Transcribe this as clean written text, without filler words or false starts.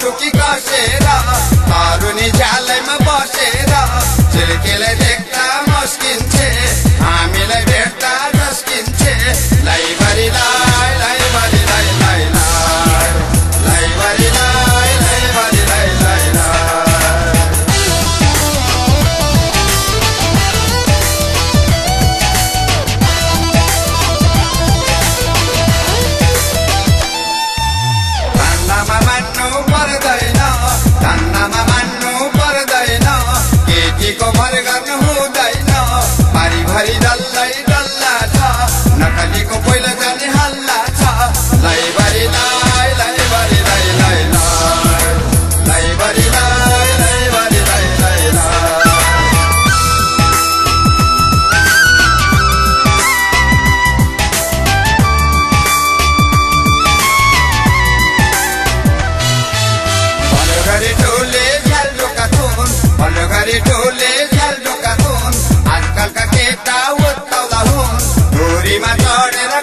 टुकी कसेर तरुनी झ्यालैमा बसेर झिल्केले देख्दा मस्किन्छे हामीलाई भेट्दा झस्किन्छे लैभरि लाई लैभरि लाई लाई लैभरि लाई लैभरि लाई लाई धन्दामा मान्नु पर्दैन केटीको भर गर्नु हुँदैन पारिभरि डल्लै डल्ला छ नकलीको पहिलो जाने हल्ला छ लैभरि लाई लैभरि लाई लाई लैभरि लाई लैभरि लाई लाई गरी टोले झ्याल ढोका हुन् आजकलका केटा उत्ताउला हुन् धुरीमा चढेर